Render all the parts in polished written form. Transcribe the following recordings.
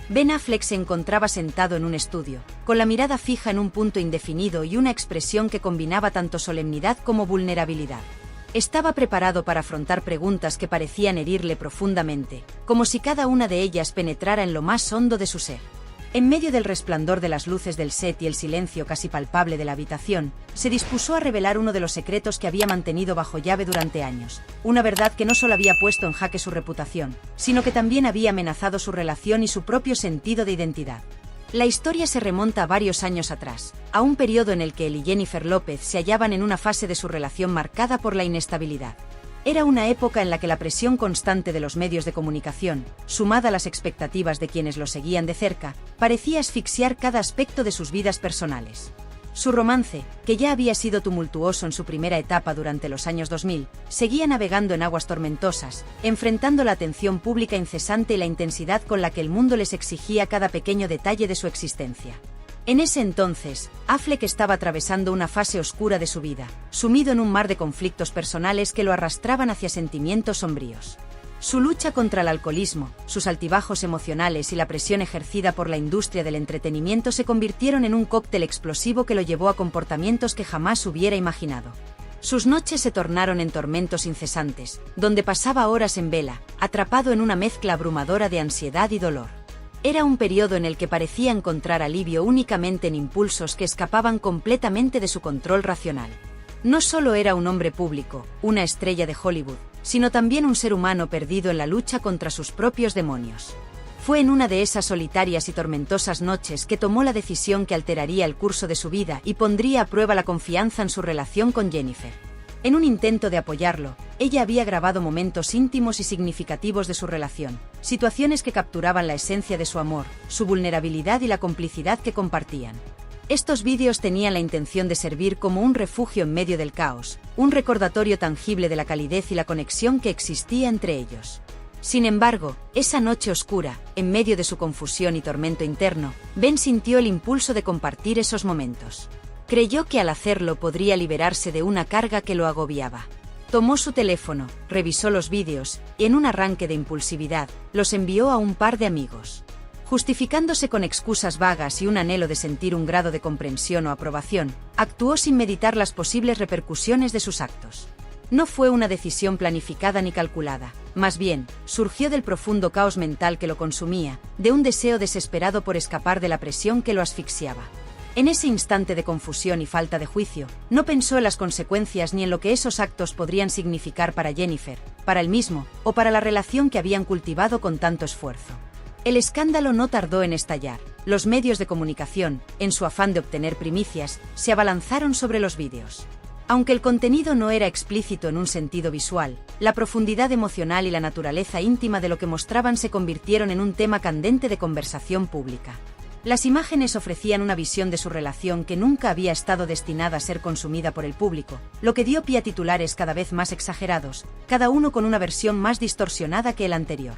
Ben Affleck se encontraba sentado en un estudio, con la mirada fija en un punto indefinido y una expresión que combinaba tanto solemnidad como vulnerabilidad. Estaba preparado para afrontar preguntas que parecían herirle profundamente, como si cada una de ellas penetrara en lo más hondo de su ser. En medio del resplandor de las luces del set y el silencio casi palpable de la habitación, se dispuso a revelar uno de los secretos que había mantenido bajo llave durante años, una verdad que no solo había puesto en jaque su reputación, sino que también había amenazado su relación y su propio sentido de identidad. La historia se remonta a varios años atrás, a un periodo en el que él y Jennifer López se hallaban en una fase de su relación marcada por la inestabilidad. Era una época en la que la presión constante de los medios de comunicación, sumada a las expectativas de quienes lo seguían de cerca, parecía asfixiar cada aspecto de sus vidas personales. Su romance, que ya había sido tumultuoso en su primera etapa durante los años 2000, seguía navegando en aguas tormentosas, enfrentando la atención pública incesante y la intensidad con la que el mundo les exigía cada pequeño detalle de su existencia. En ese entonces, Affleck estaba atravesando una fase oscura de su vida, sumido en un mar de conflictos personales que lo arrastraban hacia sentimientos sombríos. Su lucha contra el alcoholismo, sus altibajos emocionales y la presión ejercida por la industria del entretenimiento se convirtieron en un cóctel explosivo que lo llevó a comportamientos que jamás hubiera imaginado. Sus noches se tornaron en tormentos incesantes, donde pasaba horas en vela, atrapado en una mezcla abrumadora de ansiedad y dolor. Era un periodo en el que parecía encontrar alivio únicamente en impulsos que escapaban completamente de su control racional. No solo era un hombre público, una estrella de Hollywood, sino también un ser humano perdido en la lucha contra sus propios demonios. Fue en una de esas solitarias y tormentosas noches que tomó la decisión que alteraría el curso de su vida y pondría a prueba la confianza en su relación con Jennifer. En un intento de apoyarlo, ella había grabado momentos íntimos y significativos de su relación, situaciones que capturaban la esencia de su amor, su vulnerabilidad y la complicidad que compartían. Estos vídeos tenían la intención de servir como un refugio en medio del caos, un recordatorio tangible de la calidez y la conexión que existía entre ellos. Sin embargo, esa noche oscura, en medio de su confusión y tormento interno, Ben sintió el impulso de compartir esos momentos. Creyó que al hacerlo podría liberarse de una carga que lo agobiaba. Tomó su teléfono, revisó los vídeos, y en un arranque de impulsividad, los envió a un par de amigos. Justificándose con excusas vagas y un anhelo de sentir un grado de comprensión o aprobación, actuó sin meditar las posibles repercusiones de sus actos. No fue una decisión planificada ni calculada, más bien, surgió del profundo caos mental que lo consumía, de un deseo desesperado por escapar de la presión que lo asfixiaba. En ese instante de confusión y falta de juicio, no pensó en las consecuencias ni en lo que esos actos podrían significar para Jennifer, para él mismo, o para la relación que habían cultivado con tanto esfuerzo. El escándalo no tardó en estallar. Los medios de comunicación, en su afán de obtener primicias, se abalanzaron sobre los vídeos. Aunque el contenido no era explícito en un sentido visual, la profundidad emocional y la naturaleza íntima de lo que mostraban se convirtieron en un tema candente de conversación pública. Las imágenes ofrecían una visión de su relación que nunca había estado destinada a ser consumida por el público, lo que dio pie a titulares cada vez más exagerados, cada uno con una versión más distorsionada que el anterior.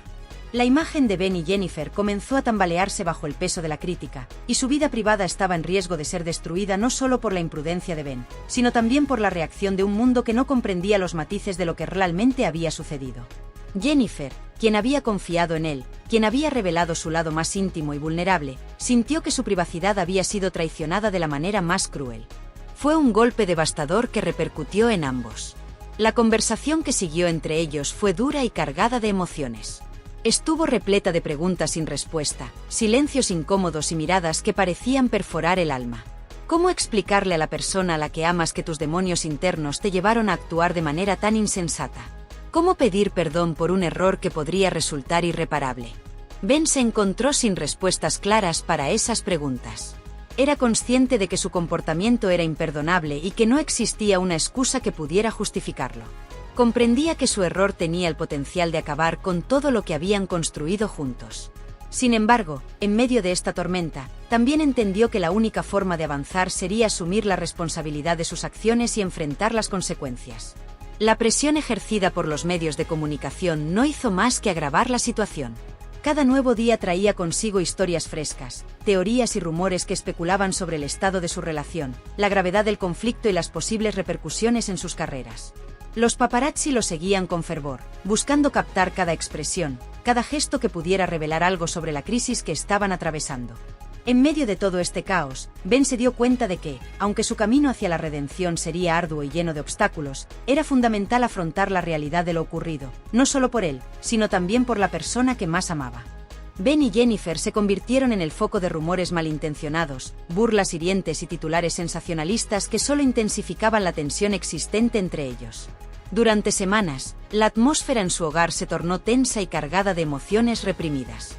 La imagen de Ben y Jennifer comenzó a tambalearse bajo el peso de la crítica, y su vida privada estaba en riesgo de ser destruida no solo por la imprudencia de Ben, sino también por la reacción de un mundo que no comprendía los matices de lo que realmente había sucedido. Jennifer, quien había confiado en él, quien había revelado su lado más íntimo y vulnerable, sintió que su privacidad había sido traicionada de la manera más cruel. Fue un golpe devastador que repercutió en ambos. La conversación que siguió entre ellos fue dura y cargada de emociones. Estuvo repleta de preguntas sin respuesta, silencios incómodos y miradas que parecían perforar el alma. ¿Cómo explicarle a la persona a la que amas que tus demonios internos te llevaron a actuar de manera tan insensata? ¿Cómo pedir perdón por un error que podría resultar irreparable? Ben se encontró sin respuestas claras para esas preguntas. Era consciente de que su comportamiento era imperdonable y que no existía una excusa que pudiera justificarlo. Comprendía que su error tenía el potencial de acabar con todo lo que habían construido juntos. Sin embargo, en medio de esta tormenta, también entendió que la única forma de avanzar sería asumir la responsabilidad de sus acciones y enfrentar las consecuencias. La presión ejercida por los medios de comunicación no hizo más que agravar la situación. Cada nuevo día traía consigo historias frescas, teorías y rumores que especulaban sobre el estado de su relación, la gravedad del conflicto y las posibles repercusiones en sus carreras. Los paparazzi lo seguían con fervor, buscando captar cada expresión, cada gesto que pudiera revelar algo sobre la crisis que estaban atravesando. En medio de todo este caos, Ben se dio cuenta de que, aunque su camino hacia la redención sería arduo y lleno de obstáculos, era fundamental afrontar la realidad de lo ocurrido, no solo por él, sino también por la persona que más amaba. Ben y Jennifer se convirtieron en el foco de rumores malintencionados, burlas hirientes y titulares sensacionalistas que solo intensificaban la tensión existente entre ellos. Durante semanas, la atmósfera en su hogar se tornó tensa y cargada de emociones reprimidas.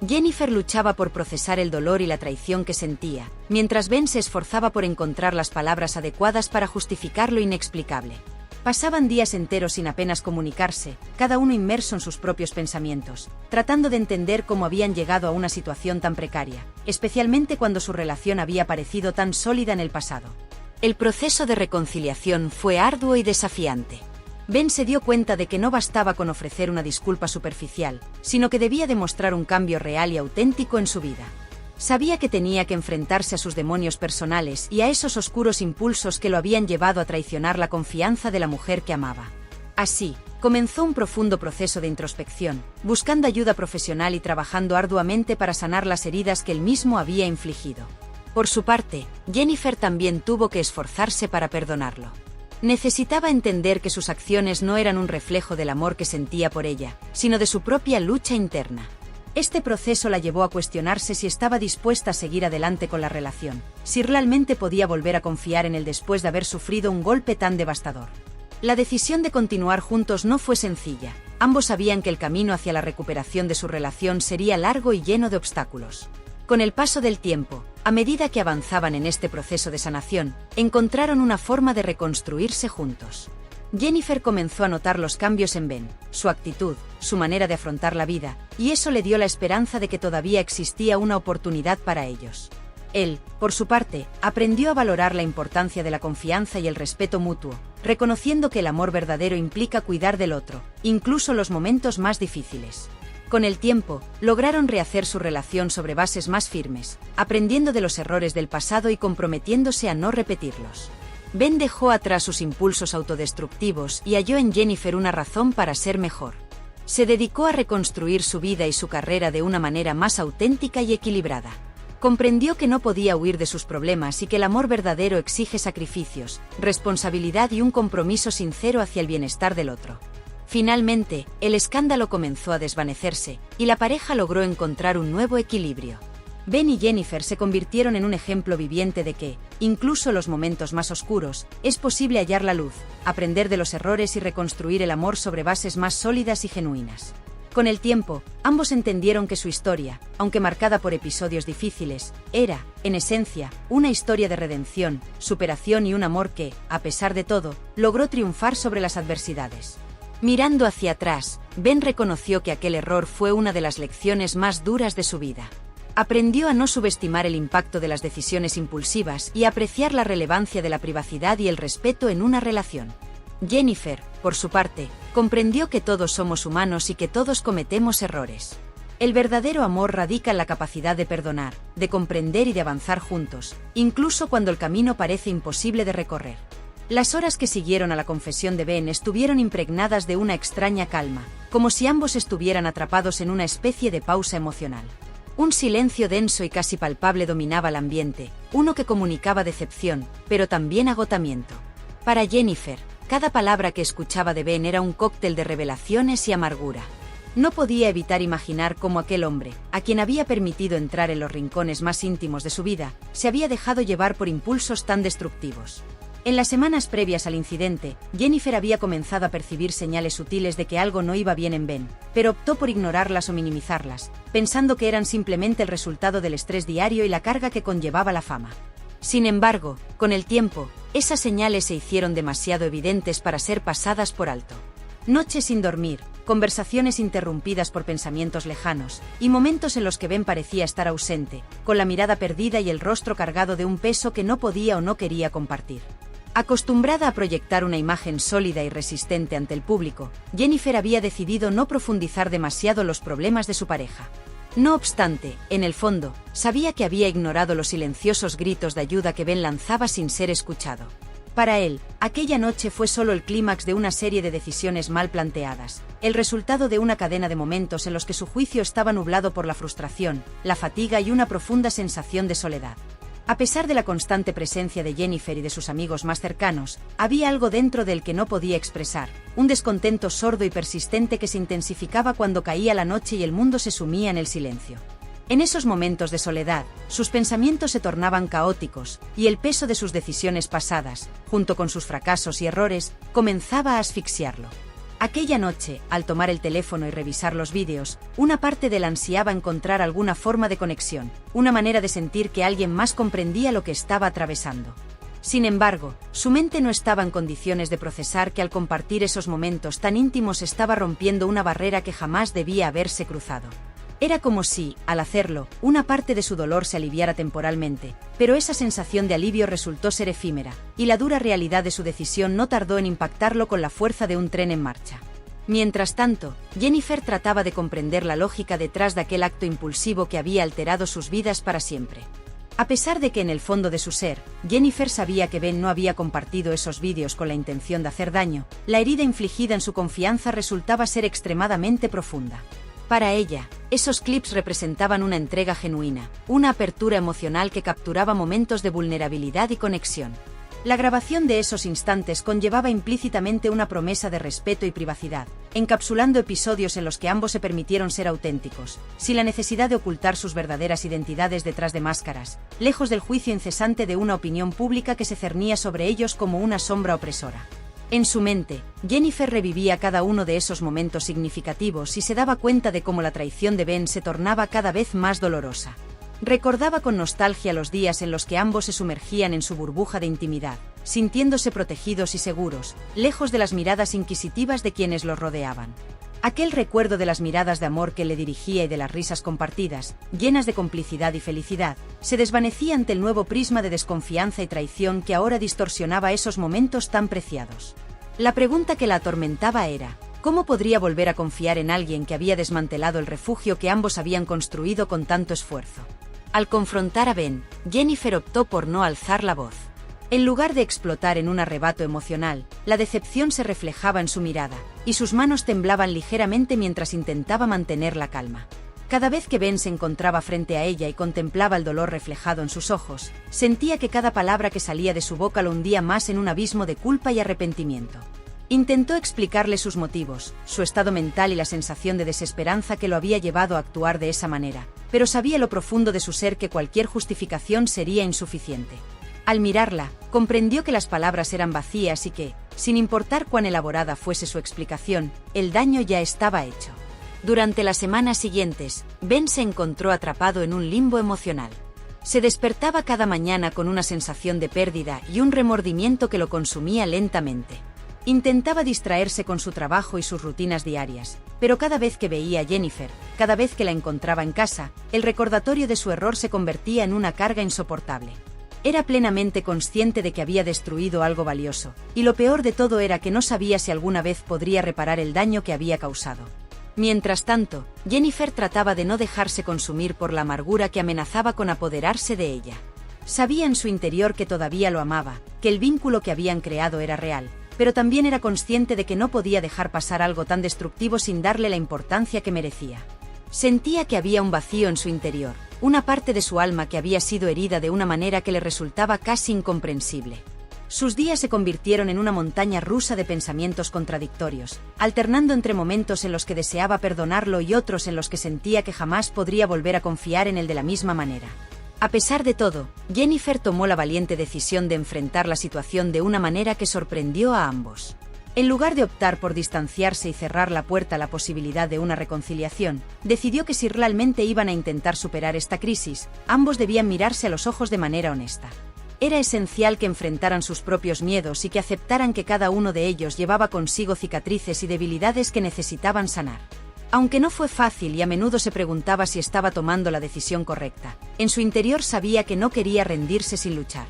Jennifer luchaba por procesar el dolor y la traición que sentía, mientras Ben se esforzaba por encontrar las palabras adecuadas para justificar lo inexplicable. Pasaban días enteros sin apenas comunicarse, cada uno inmerso en sus propios pensamientos, tratando de entender cómo habían llegado a una situación tan precaria, especialmente cuando su relación había parecido tan sólida en el pasado. El proceso de reconciliación fue arduo y desafiante. Ben se dio cuenta de que no bastaba con ofrecer una disculpa superficial, sino que debía demostrar un cambio real y auténtico en su vida. Sabía que tenía que enfrentarse a sus demonios personales y a esos oscuros impulsos que lo habían llevado a traicionar la confianza de la mujer que amaba. Así, comenzó un profundo proceso de introspección, buscando ayuda profesional y trabajando arduamente para sanar las heridas que él mismo había infligido. Por su parte, Jennifer también tuvo que esforzarse para perdonarlo. Necesitaba entender que sus acciones no eran un reflejo del amor que sentía por ella, sino de su propia lucha interna. Este proceso la llevó a cuestionarse si estaba dispuesta a seguir adelante con la relación, si realmente podía volver a confiar en él después de haber sufrido un golpe tan devastador. La decisión de continuar juntos no fue sencilla. Ambos sabían que el camino hacia la recuperación de su relación sería largo y lleno de obstáculos. Con el paso del tiempo, a medida que avanzaban en este proceso de sanación, encontraron una forma de reconstruirse juntos. Jennifer comenzó a notar los cambios en Ben, su actitud, su manera de afrontar la vida, y eso le dio la esperanza de que todavía existía una oportunidad para ellos. Él, por su parte, aprendió a valorar la importancia de la confianza y el respeto mutuo, reconociendo que el amor verdadero implica cuidar del otro, incluso los momentos más difíciles. Con el tiempo, lograron rehacer su relación sobre bases más firmes, aprendiendo de los errores del pasado y comprometiéndose a no repetirlos. Ben dejó atrás sus impulsos autodestructivos y halló en Jennifer una razón para ser mejor. Se dedicó a reconstruir su vida y su carrera de una manera más auténtica y equilibrada. Comprendió que no podía huir de sus problemas y que el amor verdadero exige sacrificios, responsabilidad y un compromiso sincero hacia el bienestar del otro. Finalmente, el escándalo comenzó a desvanecerse, y la pareja logró encontrar un nuevo equilibrio. Ben y Jennifer se convirtieron en un ejemplo viviente de que, incluso en los momentos más oscuros, es posible hallar la luz, aprender de los errores y reconstruir el amor sobre bases más sólidas y genuinas. Con el tiempo, ambos entendieron que su historia, aunque marcada por episodios difíciles, era, en esencia, una historia de redención, superación y un amor que, a pesar de todo, logró triunfar sobre las adversidades. Mirando hacia atrás, Ben reconoció que aquel error fue una de las lecciones más duras de su vida. Aprendió a no subestimar el impacto de las decisiones impulsivas y a apreciar la relevancia de la privacidad y el respeto en una relación. Jennifer, por su parte, comprendió que todos somos humanos y que todos cometemos errores. El verdadero amor radica en la capacidad de perdonar, de comprender y de avanzar juntos, incluso cuando el camino parece imposible de recorrer. Las horas que siguieron a la confesión de Ben estuvieron impregnadas de una extraña calma, como si ambos estuvieran atrapados en una especie de pausa emocional. Un silencio denso y casi palpable dominaba el ambiente, uno que comunicaba decepción, pero también agotamiento. Para Jennifer, cada palabra que escuchaba de Ben era un cóctel de revelaciones y amargura. No podía evitar imaginar cómo aquel hombre, a quien había permitido entrar en los rincones más íntimos de su vida, se había dejado llevar por impulsos tan destructivos. En las semanas previas al incidente, Jennifer había comenzado a percibir señales sutiles de que algo no iba bien en Ben, pero optó por ignorarlas o minimizarlas, pensando que eran simplemente el resultado del estrés diario y la carga que conllevaba la fama. Sin embargo, con el tiempo, esas señales se hicieron demasiado evidentes para ser pasadas por alto. Noches sin dormir, conversaciones interrumpidas por pensamientos lejanos, y momentos en los que Ben parecía estar ausente, con la mirada perdida y el rostro cargado de un peso que no podía o no quería compartir. Acostumbrada a proyectar una imagen sólida y resistente ante el público, Jennifer había decidido no profundizar demasiado los problemas de su pareja. No obstante, en el fondo, sabía que había ignorado los silenciosos gritos de ayuda que Ben lanzaba sin ser escuchado. Para él, aquella noche fue solo el clímax de una serie de decisiones mal planteadas, el resultado de una cadena de momentos en los que su juicio estaba nublado por la frustración, la fatiga y una profunda sensación de soledad. A pesar de la constante presencia de Jennifer y de sus amigos más cercanos, había algo dentro del que no podía expresar, un descontento sordo y persistente que se intensificaba cuando caía la noche y el mundo se sumía en el silencio. En esos momentos de soledad, sus pensamientos se tornaban caóticos, y el peso de sus decisiones pasadas, junto con sus fracasos y errores, comenzaba a asfixiarlo. Aquella noche, al tomar el teléfono y revisar los vídeos, una parte de él ansiaba encontrar alguna forma de conexión, una manera de sentir que alguien más comprendía lo que estaba atravesando. Sin embargo, su mente no estaba en condiciones de procesar que al compartir esos momentos tan íntimos estaba rompiendo una barrera que jamás debía haberse cruzado. Era como si, al hacerlo, una parte de su dolor se aliviara temporalmente, pero esa sensación de alivio resultó ser efímera, y la dura realidad de su decisión no tardó en impactarlo con la fuerza de un tren en marcha. Mientras tanto, Jennifer trataba de comprender la lógica detrás de aquel acto impulsivo que había alterado sus vidas para siempre. A pesar de que en el fondo de su ser, Jennifer sabía que Ben no había compartido esos vídeos con la intención de hacer daño, la herida infligida en su confianza resultaba ser extremadamente profunda. Para ella, esos clips representaban una entrega genuina, una apertura emocional que capturaba momentos de vulnerabilidad y conexión. La grabación de esos instantes conllevaba implícitamente una promesa de respeto y privacidad, encapsulando episodios en los que ambos se permitieron ser auténticos, sin la necesidad de ocultar sus verdaderas identidades detrás de máscaras, lejos del juicio incesante de una opinión pública que se cernía sobre ellos como una sombra opresora. En su mente, Jennifer revivía cada uno de esos momentos significativos y se daba cuenta de cómo la traición de Ben se tornaba cada vez más dolorosa. Recordaba con nostalgia los días en los que ambos se sumergían en su burbuja de intimidad, sintiéndose protegidos y seguros, lejos de las miradas inquisitivas de quienes los rodeaban. Aquel recuerdo de las miradas de amor que le dirigía y de las risas compartidas, llenas de complicidad y felicidad, se desvanecía ante el nuevo prisma de desconfianza y traición que ahora distorsionaba esos momentos tan preciados. La pregunta que la atormentaba era, ¿cómo podría volver a confiar en alguien que había desmantelado el refugio que ambos habían construido con tanto esfuerzo? Al confrontar a Ben, Jennifer optó por no alzar la voz. En lugar de explotar en un arrebato emocional, la decepción se reflejaba en su mirada, y sus manos temblaban ligeramente mientras intentaba mantener la calma. Cada vez que Ben se encontraba frente a ella y contemplaba el dolor reflejado en sus ojos, sentía que cada palabra que salía de su boca lo hundía más en un abismo de culpa y arrepentimiento. Intentó explicarle sus motivos, su estado mental y la sensación de desesperanza que lo había llevado a actuar de esa manera, pero sabía lo profundo de su ser que cualquier justificación sería insuficiente. Al mirarla, comprendió que las palabras eran vacías y que, sin importar cuán elaborada fuese su explicación, el daño ya estaba hecho. Durante las semanas siguientes, Ben se encontró atrapado en un limbo emocional. Se despertaba cada mañana con una sensación de pérdida y un remordimiento que lo consumía lentamente. Intentaba distraerse con su trabajo y sus rutinas diarias, pero cada vez que veía a Jennifer, cada vez que la encontraba en casa, el recordatorio de su error se convertía en una carga insoportable. Era plenamente consciente de que había destruido algo valioso, y lo peor de todo era que no sabía si alguna vez podría reparar el daño que había causado. Mientras tanto, Jennifer trataba de no dejarse consumir por la amargura que amenazaba con apoderarse de ella. Sabía en su interior que todavía lo amaba, que el vínculo que habían creado era real, pero también era consciente de que no podía dejar pasar algo tan destructivo sin darle la importancia que merecía. Sentía que había un vacío en su interior, una parte de su alma que había sido herida de una manera que le resultaba casi incomprensible. Sus días se convirtieron en una montaña rusa de pensamientos contradictorios, alternando entre momentos en los que deseaba perdonarlo y otros en los que sentía que jamás podría volver a confiar en él de la misma manera. A pesar de todo, Jennifer tomó la valiente decisión de enfrentar la situación de una manera que sorprendió a ambos. En lugar de optar por distanciarse y cerrar la puerta a la posibilidad de una reconciliación, decidió que si realmente iban a intentar superar esta crisis, ambos debían mirarse a los ojos de manera honesta. Era esencial que enfrentaran sus propios miedos y que aceptaran que cada uno de ellos llevaba consigo cicatrices y debilidades que necesitaban sanar. Aunque no fue fácil y a menudo se preguntaba si estaba tomando la decisión correcta, en su interior sabía que no quería rendirse sin luchar.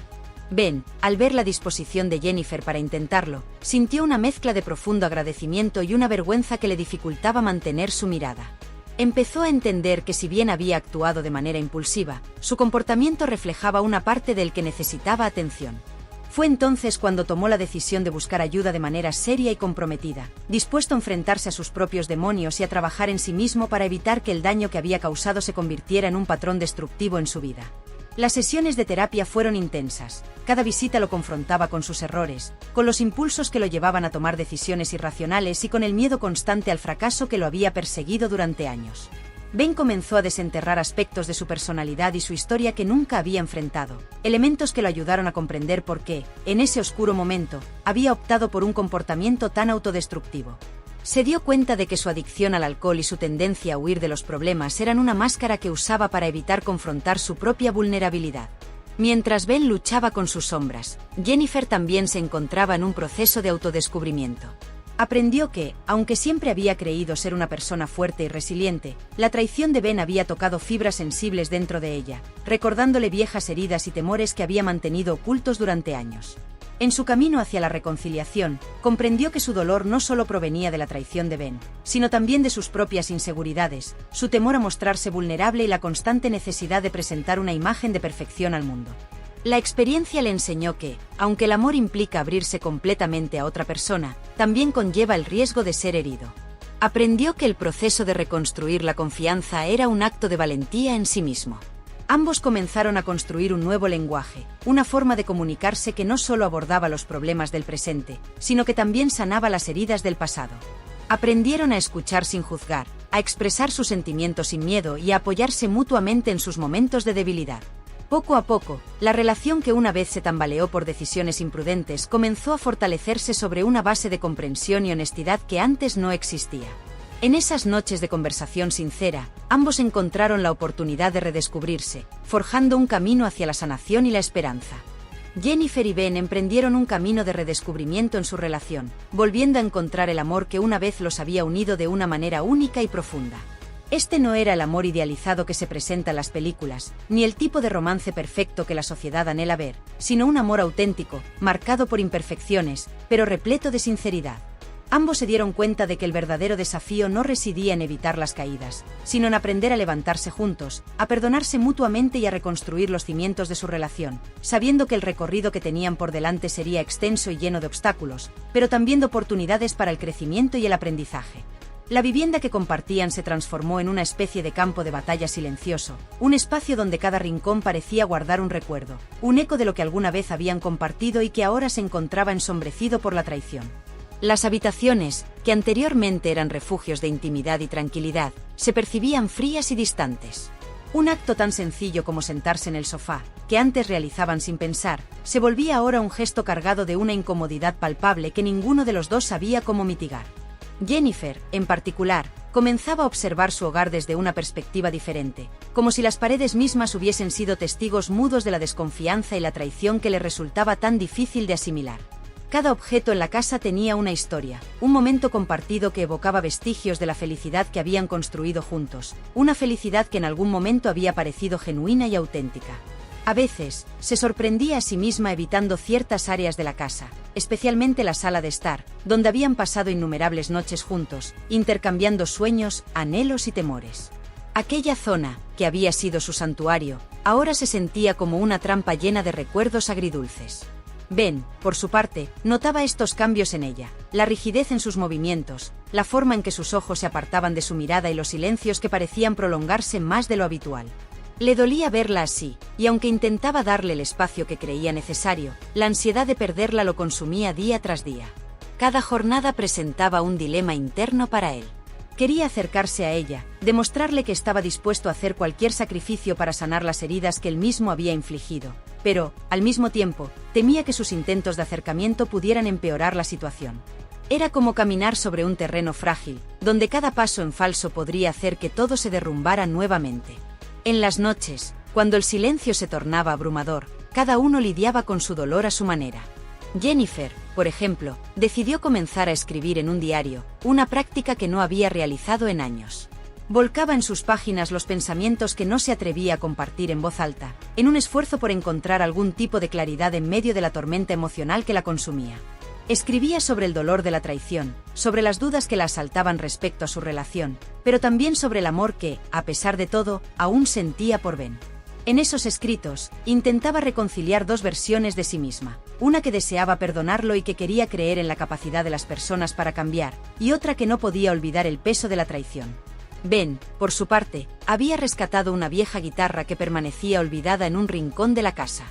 Ben, al ver la disposición de Jennifer para intentarlo, sintió una mezcla de profundo agradecimiento y una vergüenza que le dificultaba mantener su mirada. Empezó a entender que si bien había actuado de manera impulsiva, su comportamiento reflejaba una parte del que necesitaba atención. Fue entonces cuando tomó la decisión de buscar ayuda de manera seria y comprometida, dispuesto a enfrentarse a sus propios demonios y a trabajar en sí mismo para evitar que el daño que había causado se convirtiera en un patrón destructivo en su vida. Las sesiones de terapia fueron intensas. Cada visita lo confrontaba con sus errores, con los impulsos que lo llevaban a tomar decisiones irracionales y con el miedo constante al fracaso que lo había perseguido durante años. Ben comenzó a desenterrar aspectos de su personalidad y su historia que nunca había enfrentado, elementos que lo ayudaron a comprender por qué, en ese oscuro momento, había optado por un comportamiento tan autodestructivo. Se dio cuenta de que su adicción al alcohol y su tendencia a huir de los problemas eran una máscara que usaba para evitar confrontar su propia vulnerabilidad. Mientras Ben luchaba con sus sombras, Jennifer también se encontraba en un proceso de autodescubrimiento. Aprendió que, aunque siempre había creído ser una persona fuerte y resiliente, la traición de Ben había tocado fibras sensibles dentro de ella, recordándole viejas heridas y temores que había mantenido ocultos durante años. En su camino hacia la reconciliación, comprendió que su dolor no solo provenía de la traición de Ben, sino también de sus propias inseguridades, su temor a mostrarse vulnerable y la constante necesidad de presentar una imagen de perfección al mundo. La experiencia le enseñó que, aunque el amor implica abrirse completamente a otra persona, también conlleva el riesgo de ser herido. Aprendió que el proceso de reconstruir la confianza era un acto de valentía en sí mismo. Ambos comenzaron a construir un nuevo lenguaje, una forma de comunicarse que no solo abordaba los problemas del presente, sino que también sanaba las heridas del pasado. Aprendieron a escuchar sin juzgar, a expresar sus sentimientos sin miedo y a apoyarse mutuamente en sus momentos de debilidad. Poco a poco, la relación que una vez se tambaleó por decisiones imprudentes comenzó a fortalecerse sobre una base de comprensión y honestidad que antes no existía. En esas noches de conversación sincera, ambos encontraron la oportunidad de redescubrirse, forjando un camino hacia la sanación y la esperanza. Jennifer y Ben emprendieron un camino de redescubrimiento en su relación, volviendo a encontrar el amor que una vez los había unido de una manera única y profunda. Este no era el amor idealizado que se presenta en las películas, ni el tipo de romance perfecto que la sociedad anhela ver, sino un amor auténtico, marcado por imperfecciones, pero repleto de sinceridad. Ambos se dieron cuenta de que el verdadero desafío no residía en evitar las caídas, sino en aprender a levantarse juntos, a perdonarse mutuamente y a reconstruir los cimientos de su relación, sabiendo que el recorrido que tenían por delante sería extenso y lleno de obstáculos, pero también de oportunidades para el crecimiento y el aprendizaje. La vivienda que compartían se transformó en una especie de campo de batalla silencioso, un espacio donde cada rincón parecía guardar un recuerdo, un eco de lo que alguna vez habían compartido y que ahora se encontraba ensombrecido por la traición. Las habitaciones, que anteriormente eran refugios de intimidad y tranquilidad, se percibían frías y distantes. Un acto tan sencillo como sentarse en el sofá, que antes realizaban sin pensar, se volvía ahora un gesto cargado de una incomodidad palpable que ninguno de los dos sabía cómo mitigar. Jennifer, en particular, comenzaba a observar su hogar desde una perspectiva diferente, como si las paredes mismas hubiesen sido testigos mudos de la desconfianza y la traición que le resultaba tan difícil de asimilar. Cada objeto en la casa tenía una historia, un momento compartido que evocaba vestigios de la felicidad que habían construido juntos, una felicidad que en algún momento había parecido genuina y auténtica. A veces, se sorprendía a sí misma evitando ciertas áreas de la casa, especialmente la sala de estar, donde habían pasado innumerables noches juntos, intercambiando sueños, anhelos y temores. Aquella zona, que había sido su santuario, ahora se sentía como una trampa llena de recuerdos agridulces. Ben, por su parte, notaba estos cambios en ella, la rigidez en sus movimientos, la forma en que sus ojos se apartaban de su mirada y los silencios que parecían prolongarse más de lo habitual. Le dolía verla así, y aunque intentaba darle el espacio que creía necesario, la ansiedad de perderla lo consumía día tras día. Cada jornada presentaba un dilema interno para él. Quería acercarse a ella, demostrarle que estaba dispuesto a hacer cualquier sacrificio para sanar las heridas que él mismo había infligido, pero, al mismo tiempo, temía que sus intentos de acercamiento pudieran empeorar la situación. Era como caminar sobre un terreno frágil, donde cada paso en falso podría hacer que todo se derrumbara nuevamente. En las noches, cuando el silencio se tornaba abrumador, cada uno lidiaba con su dolor a su manera. Jennifer, por ejemplo, decidió comenzar a escribir en un diario, una práctica que no había realizado en años. Volcaba en sus páginas los pensamientos que no se atrevía a compartir en voz alta, en un esfuerzo por encontrar algún tipo de claridad en medio de la tormenta emocional que la consumía. Escribía sobre el dolor de la traición, sobre las dudas que la asaltaban respecto a su relación, pero también sobre el amor que, a pesar de todo, aún sentía por Ben. En esos escritos, intentaba reconciliar dos versiones de sí misma, una que deseaba perdonarlo y que quería creer en la capacidad de las personas para cambiar, y otra que no podía olvidar el peso de la traición. Ben, por su parte, había rescatado una vieja guitarra que permanecía olvidada en un rincón de la casa.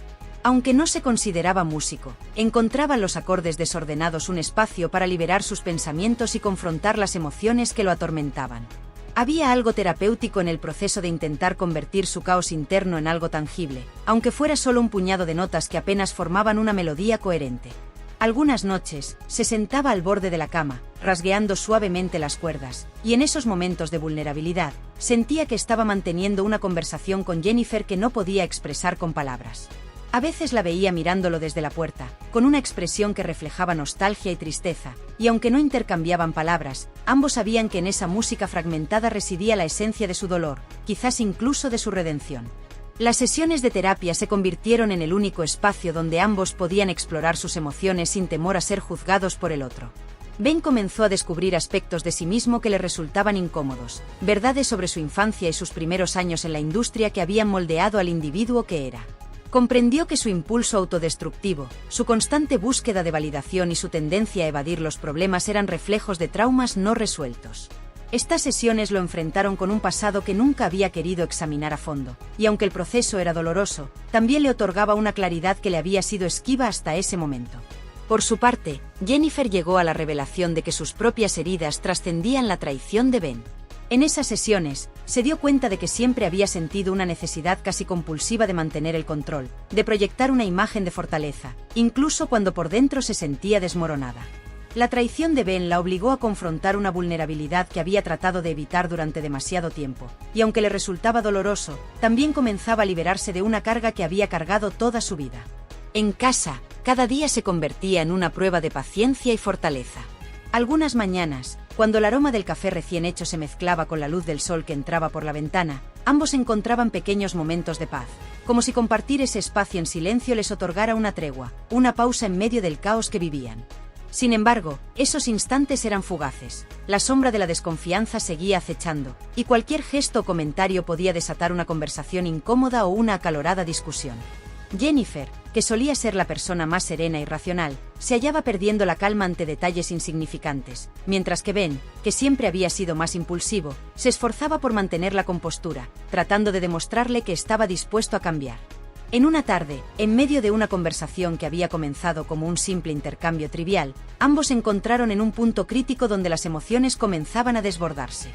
Aunque no se consideraba músico, encontraba en los acordes desordenados un espacio para liberar sus pensamientos y confrontar las emociones que lo atormentaban. Había algo terapéutico en el proceso de intentar convertir su caos interno en algo tangible, aunque fuera solo un puñado de notas que apenas formaban una melodía coherente. Algunas noches, se sentaba al borde de la cama, rasgueando suavemente las cuerdas, y en esos momentos de vulnerabilidad, sentía que estaba manteniendo una conversación con Jennifer que no podía expresar con palabras. A veces la veía mirándolo desde la puerta, con una expresión que reflejaba nostalgia y tristeza, y aunque no intercambiaban palabras, ambos sabían que en esa música fragmentada residía la esencia de su dolor, quizás incluso de su redención. Las sesiones de terapia se convirtieron en el único espacio donde ambos podían explorar sus emociones sin temor a ser juzgados por el otro. Ben comenzó a descubrir aspectos de sí mismo que le resultaban incómodos, verdades sobre su infancia y sus primeros años en la industria que habían moldeado al individuo que era. Comprendió que su impulso autodestructivo, su constante búsqueda de validación y su tendencia a evadir los problemas eran reflejos de traumas no resueltos. Estas sesiones lo enfrentaron con un pasado que nunca había querido examinar a fondo, y aunque el proceso era doloroso, también le otorgaba una claridad que le había sido esquiva hasta ese momento. Por su parte, Jennifer llegó a la revelación de que sus propias heridas trascendían la traición de Ben. En esas sesiones, se dio cuenta de que siempre había sentido una necesidad casi compulsiva de mantener el control, de proyectar una imagen de fortaleza, incluso cuando por dentro se sentía desmoronada. La traición de Ben la obligó a confrontar una vulnerabilidad que había tratado de evitar durante demasiado tiempo, y aunque le resultaba doloroso, también comenzaba a liberarse de una carga que había cargado toda su vida. En casa, cada día se convertía en una prueba de paciencia y fortaleza. Algunas mañanas, cuando el aroma del café recién hecho se mezclaba con la luz del sol que entraba por la ventana, ambos encontraban pequeños momentos de paz, como si compartir ese espacio en silencio les otorgara una tregua, una pausa en medio del caos que vivían. Sin embargo, esos instantes eran fugaces, la sombra de la desconfianza seguía acechando, y cualquier gesto o comentario podía desatar una conversación incómoda o una acalorada discusión. Jennifer, que solía ser la persona más serena y racional, se hallaba perdiendo la calma ante detalles insignificantes, mientras que Ben, que siempre había sido más impulsivo, se esforzaba por mantener la compostura, tratando de demostrarle que estaba dispuesto a cambiar. En una tarde, en medio de una conversación que había comenzado como un simple intercambio trivial, ambos se encontraron en un punto crítico donde las emociones comenzaban a desbordarse.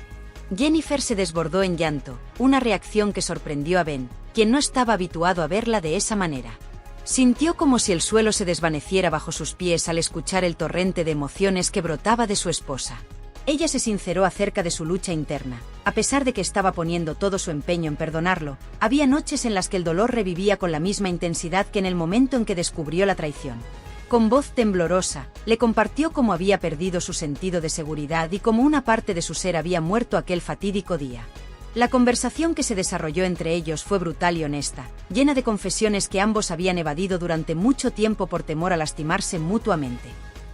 Jennifer se desbordó en llanto, una reacción que sorprendió a Ben, quien no estaba habituado a verla de esa manera. Sintió como si el suelo se desvaneciera bajo sus pies al escuchar el torrente de emociones que brotaba de su esposa. Ella se sinceró acerca de su lucha interna. A pesar de que estaba poniendo todo su empeño en perdonarlo, había noches en las que el dolor revivía con la misma intensidad que en el momento en que descubrió la traición. Con voz temblorosa, le compartió cómo había perdido su sentido de seguridad y cómo una parte de su ser había muerto aquel fatídico día. La conversación que se desarrolló entre ellos fue brutal y honesta, llena de confesiones que ambos habían evadido durante mucho tiempo por temor a lastimarse mutuamente.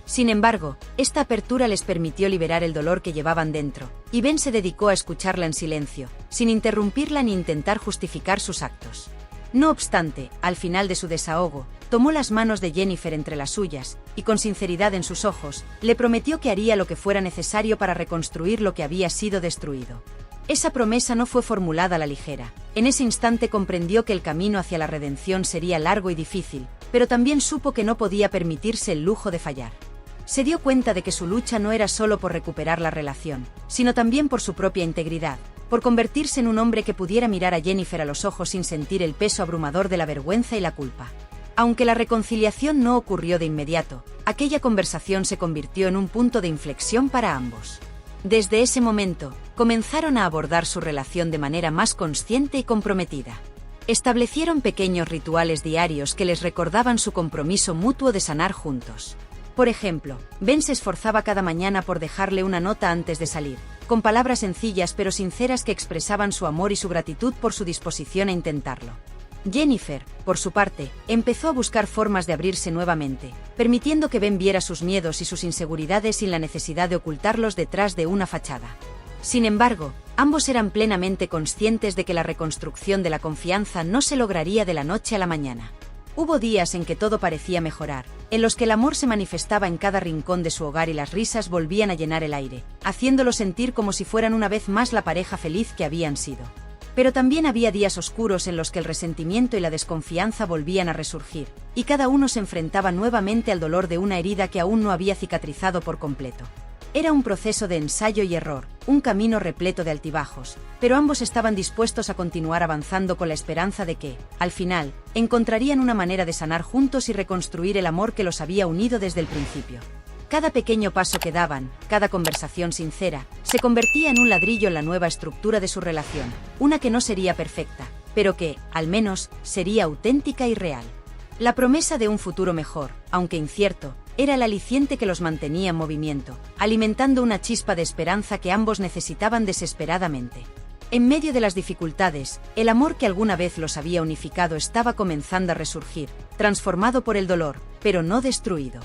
Sin embargo, esta apertura les permitió liberar el dolor que llevaban dentro, y Ben se dedicó a escucharla en silencio, sin interrumpirla ni intentar justificar sus actos. No obstante, al final de su desahogo, tomó las manos de Jennifer entre las suyas, y con sinceridad en sus ojos, le prometió que haría lo que fuera necesario para reconstruir lo que había sido destruido. Esa promesa no fue formulada a la ligera. En ese instante comprendió que el camino hacia la redención sería largo y difícil, pero también supo que no podía permitirse el lujo de fallar. Se dio cuenta de que su lucha no era solo por recuperar la relación, sino también por su propia integridad, por convertirse en un hombre que pudiera mirar a Jennifer a los ojos sin sentir el peso abrumador de la vergüenza y la culpa. Aunque la reconciliación no ocurrió de inmediato, aquella conversación se convirtió en un punto de inflexión para ambos. Desde ese momento, comenzaron a abordar su relación de manera más consciente y comprometida. Establecieron pequeños rituales diarios que les recordaban su compromiso mutuo de sanar juntos. Por ejemplo, Ben se esforzaba cada mañana por dejarle una nota antes de salir, con palabras sencillas pero sinceras que expresaban su amor y su gratitud por su disposición a intentarlo. Jennifer, por su parte, empezó a buscar formas de abrirse nuevamente, permitiendo que Ben viera sus miedos y sus inseguridades sin la necesidad de ocultarlos detrás de una fachada. Sin embargo, ambos eran plenamente conscientes de que la reconstrucción de la confianza no se lograría de la noche a la mañana. Hubo días en que todo parecía mejorar, en los que el amor se manifestaba en cada rincón de su hogar y las risas volvían a llenar el aire, haciéndolo sentir como si fueran una vez más la pareja feliz que habían sido. Pero también había días oscuros en los que el resentimiento y la desconfianza volvían a resurgir, y cada uno se enfrentaba nuevamente al dolor de una herida que aún no había cicatrizado por completo. Era un proceso de ensayo y error, un camino repleto de altibajos, pero ambos estaban dispuestos a continuar avanzando con la esperanza de que, al final, encontrarían una manera de sanar juntos y reconstruir el amor que los había unido desde el principio. Cada pequeño paso que daban, cada conversación sincera, se convertía en un ladrillo en la nueva estructura de su relación, una que no sería perfecta, pero que, al menos, sería auténtica y real. La promesa de un futuro mejor, aunque incierto, era el aliciente que los mantenía en movimiento, alimentando una chispa de esperanza que ambos necesitaban desesperadamente. En medio de las dificultades, el amor que alguna vez los había unificado estaba comenzando a resurgir, transformado por el dolor, pero no destruido.